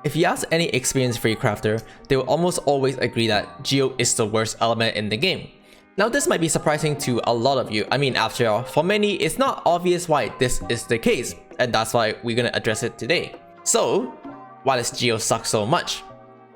If you ask any experienced theorycrafter, they will almost always agree that geo is the worst element in the game. Now this might be surprising to a lot of you. I mean, after all, for many it's not obvious why this is the case, and that's why we're gonna address it today. So, why does geo suck so much?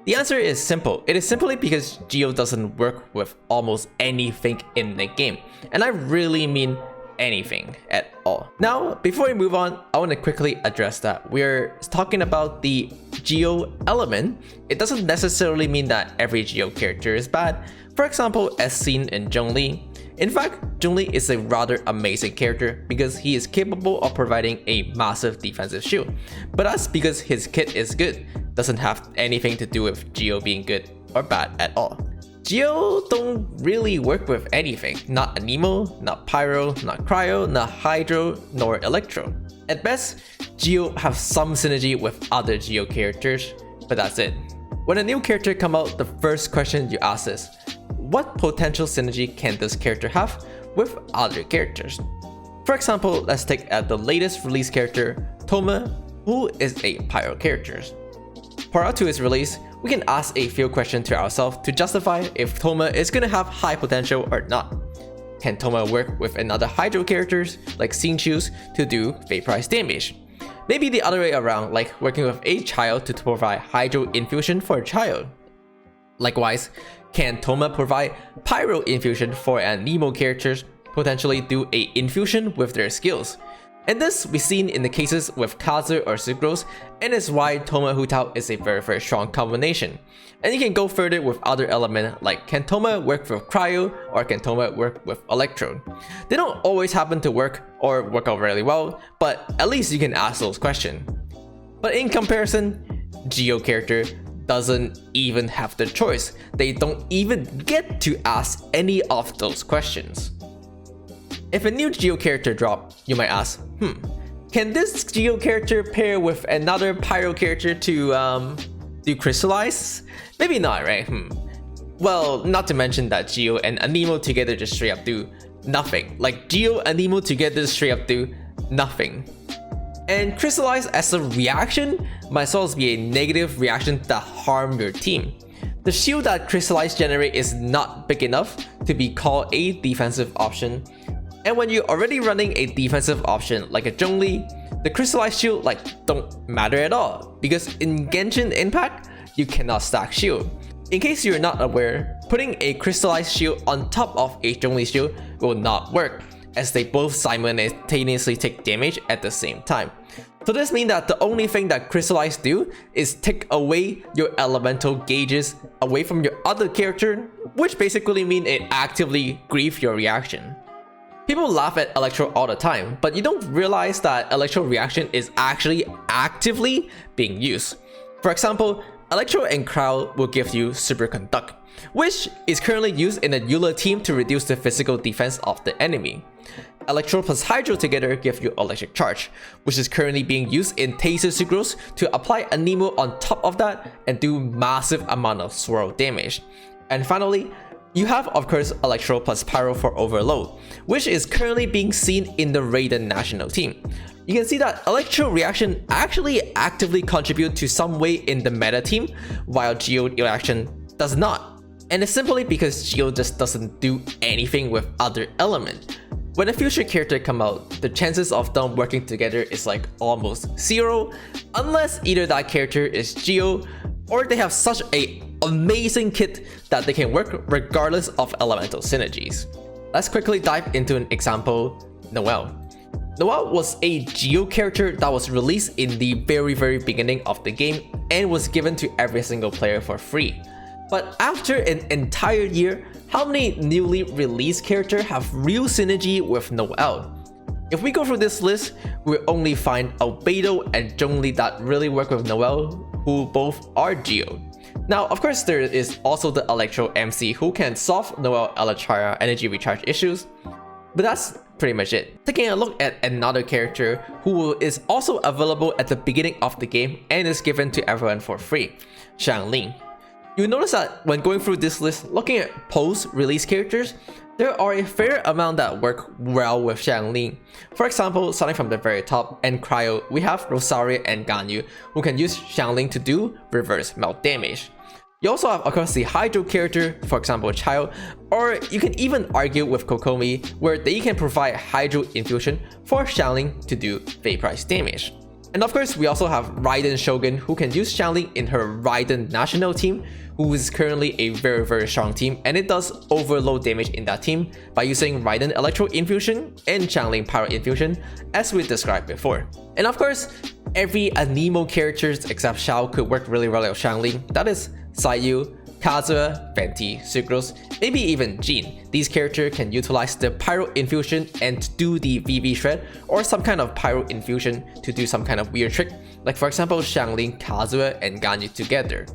The answer is simple. It is simply because geo doesn't work with almost anything in the game, and I really mean anything at all. Now, before we move on, I want to quickly address that we're talking about the geo element. It doesn't necessarily mean that every geo character is bad. For example, as seen in Zhongli. In fact, Zhongli is a rather amazing character because he is capable of providing a massive defensive shield. But that's because his kit is good. Doesn't have anything to do with geo being good or bad at all. Geo don't really work with anything. Not Anemo, not Pyro, not Cryo, not Hydro, nor Electro. At best, geo have some synergy with other geo characters, but that's it. When a new character comes out, the first question you ask is, what potential synergy can this character have with other characters? For example, let's take the latest release character, Thoma, who is a Pyro character. Prior to its release, we can ask a few questions to ourselves to justify if Thoma is going to have high potential or not. Can Thoma work with another Hydro characters like Xingqius to do vaporize damage? Maybe the other way around, like working with a xiao to provide Hydro infusion for a xiao. Likewise, can Thoma provide Pyro infusion for Anemo characters, potentially do a infusion with their skills? And this we've seen in the cases with Kazu or Sucrose, and is why Thoma Hutao is a very strong combination. And you can go further with other elements like can Thoma work with Cryo or can Thoma work with Electro? They don't always happen to work or work out really well, but at least you can ask those questions. But in comparison, Geo character doesn't even have the choice. They don't even get to ask any of those questions. If a new Geo character drop, you might ask, can this Geo character pair with another Pyro character to do crystallize? Maybe not, right? Well, not to mention that Geo and Anemo together just straight up do nothing. Like Geo and Anemo together straight up do nothing. And crystallize as a reaction might as well be a negative reaction that harm your team. The shield that crystallize generate is not big enough to be called a defensive option. And when you're already running a defensive option like a Zhongli, the crystallized shield don't matter at all, because in Genshin Impact, you cannot stack shield. In case you're not aware, putting a crystallized shield on top of a Zhongli shield will not work, as they both simultaneously take damage at the same time. So this means that the only thing that crystallized do is take away your elemental gauges away from your other character, which basically means it actively grieves your reaction. People laugh at electro all the time, but you don't realize that electro reaction is actually actively being used. For example, electro and cryo will give you superconduct, which is currently used in the Eula team to reduce the physical defense of the enemy. Electro plus hydro together give you electric charge, which is currently being used in Taser Sucrose to apply Anemo on top of that and do massive amount of swirl damage. And finally, you have of course Electro plus Pyro for overload, which is currently being seen in the Raiden national team. You can see that Electro reaction actually actively contribute to some way in the meta team, while Geo reaction does not. And it's simply because Geo just doesn't do anything with other element. When a future character come out, the chances of them working together is like almost zero, unless either that character is Geo or they have such a amazing kit that they can work regardless of elemental synergies. Let's quickly dive into an example, Noelle. Noelle was a Geo character that was released in the very beginning of the game and was given to every single player for free. But after an entire year, how many newly released characters have real synergy with Noelle? If we go through this list, we'll only find Albedo and Zhongli that really work with Noelle, who both are Geo. Now, of course, there is also the Electro MC who can solve Noelle Elytra energy recharge issues, but that's pretty much it. Taking a look at another character who is also available at the beginning of the game and is given to everyone for free, Xiangling. You'll notice that when going through this list, looking at post-release characters, there are a fair amount that work well with xiangling. For example, starting from the very top and cryo, we have Rosaria and Ganyu, who can use xiangling to do reverse melt damage. You also have, of course, the Hydro character, for example, Xiao, or you can even argue with Kokomi, where they can provide Hydro infusion for xiangling to do vaporize damage. And of course, we also have Raiden Shogun, who can use xiangling in her Raiden national team, who is currently a very strong team, and it does overload damage in that team by using Raiden Electro infusion and xiangling Pyro infusion, as we described before. And of course, every Anemo characters except Xiao could work really well with xiangling. That is Sayu, Kazuha, Venti, Sucrose, maybe even Jean. These characters can utilize the Pyro infusion and do the VV shred, or some kind of Pyro infusion to do some kind of weird trick, like for example xiangling, Kazuha, and Ganyu together.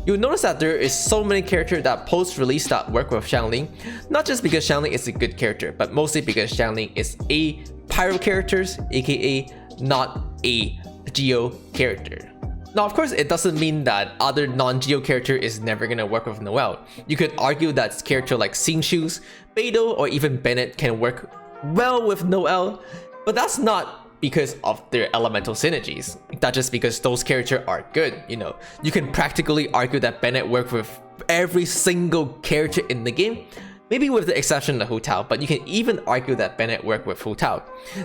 You'll notice that there is so many characters that post-release that work with xiangling, not just because xiangling is a good character, but mostly because xiangling is a Pyro characters, aka not a Geo character. Now, of course, it doesn't mean that other non-Geo character is never gonna work with Noelle. You could argue that character like Xingqiu's, Beidou, or even Bennett can work well with Noelle, but that's not because of their elemental synergies. That's just because those characters are good, you know. You can practically argue that Bennett works with every single character in the game, maybe with the exception of Hu Tao, but you can even argue that Bennett works with Hu Tao.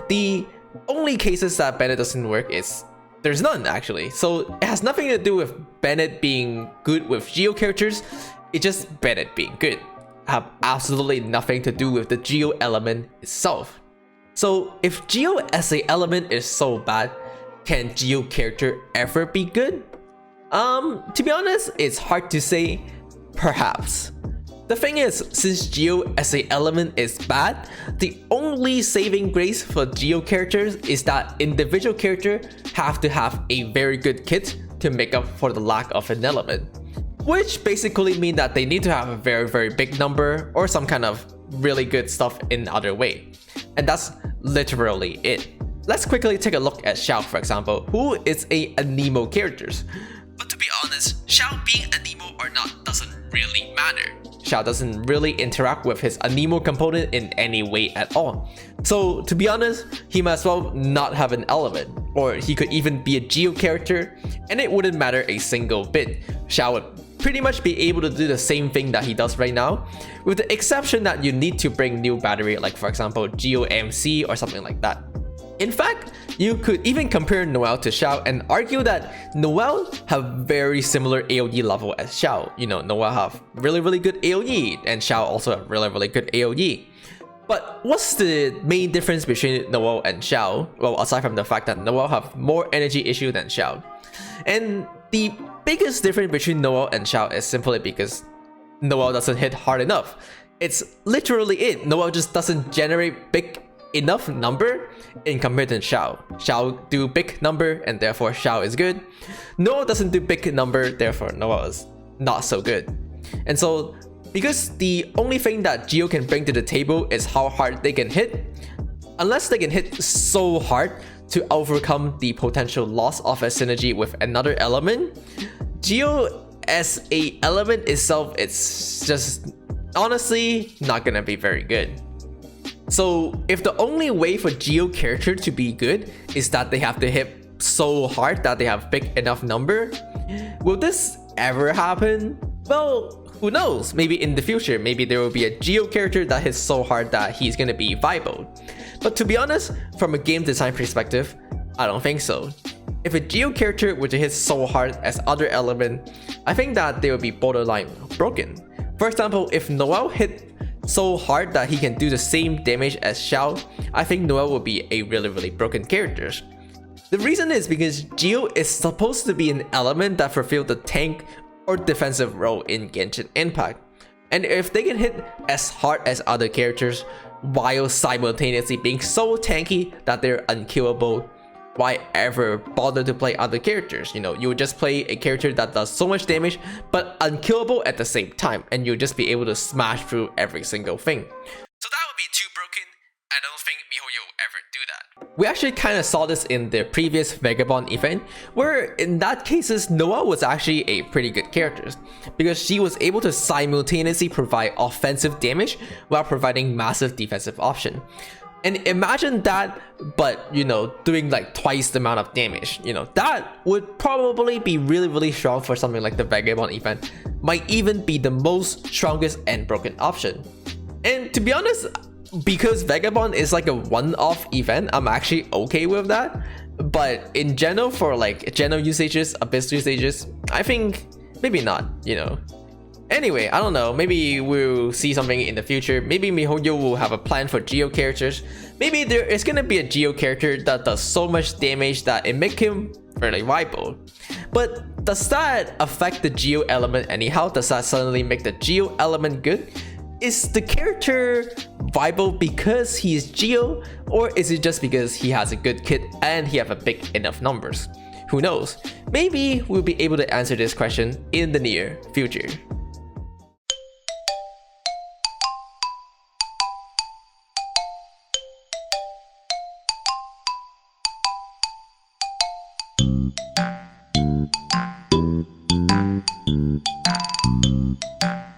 The only cases that Bennett doesn't work is there's none actually. So it has nothing to do with Bennett being good with Geo characters, it's just Bennett being good. Have absolutely nothing to do with the Geo element itself. So if Geo as a element is so bad, can Geo character ever be good? To be honest, it's hard to say. Perhaps. The thing is, since Geo as a element is bad, the only saving grace for Geo characters is that individual characters have to have a very good kit to make up for the lack of an element. Which basically means that they need to have a very big number or some kind of really good stuff in other way. And that's literally it. Let's quickly take a look at Xiao, for example, who is a Anemo character. But to be honest, Xiao being Anemo or not doesn't really matter. Xiao doesn't really interact with his Anemo component in any way at all. So to be honest, he might as well not have an element, or he could even be a Geo character, and it wouldn't matter a single bit. Xiao would pretty much be able to do the same thing that he does right now, with the exception that you need to bring new battery, like for example Geo MC or something like that. In fact, you could even compare Noelle to Xiao and argue that Noelle have very similar AoE level as Xiao. You know, Noelle have really good AoE and Xiao also have really good AoE. But what's the main difference between Noelle and Xiao? Well, aside from the fact that Noelle have more energy issue than Xiao. And the biggest difference between Noelle and Xiao is simply because Noelle doesn't hit hard enough. It's literally it. Noelle just doesn't generate big enough number in comparison to Xiao. Xiao do big number and therefore Xiao is good. Noelle doesn't do big number, therefore Noelle is not so good. And so because the only thing that Geo can bring to the table is how hard they can hit, unless they can hit so hard to overcome the potential loss of a synergy with another element, Geo as a element itself, it's just honestly not gonna be very good. So if the only way for Geo character to be good is that they have to hit so hard that they have big enough number, will this ever happen? Well, who knows? Maybe in the future, maybe there will be a Geo character that hits so hard that he's gonna be viable. But to be honest, from a game design perspective, I don't think so. If a Geo character were to hit so hard as other element, I think that they will be borderline broken. For example, if Noelle hit so hard that he can do the same damage as Xiao, I think Noelle will be a really broken character. The reason is because Geo is supposed to be an element that fulfills the tank or defensive role in Genshin Impact. And if they can hit as hard as other characters while simultaneously being so tanky that they're unkillable, why ever bother to play other characters? You know, you would just play a character that does so much damage but unkillable at the same time, and you'll just be able to smash through every single thing. So that would be too broken. I don't think MiHoYo will ever do that. We actually kind of saw this in the previous Vagabond event, where in that cases Noelle was actually a pretty good character because she was able to simultaneously provide offensive damage while providing massive defensive option. And imagine that, but you know, doing like twice the amount of damage. You know, that would probably be really strong for something like the Vagabond event. Might even be the most strongest and broken option. And to be honest, because Vagabond is like a one-off event, I'm actually okay with that. But in general, for like general usages, abyss usages, I think maybe not, you know. Anyway, I don't know, maybe we'll see something in the future. Maybe MiHoYo will have a plan for Geo characters. Maybe there is gonna be a Geo character that does so much damage that it make him fairly viable. But does that affect the Geo element anyhow? Does that suddenly make the Geo element good? Is the character viable because he is Geo, or is it just because he has a good kit and he have a big enough numbers? Who knows? Maybe we'll be able to answer this question in the near future.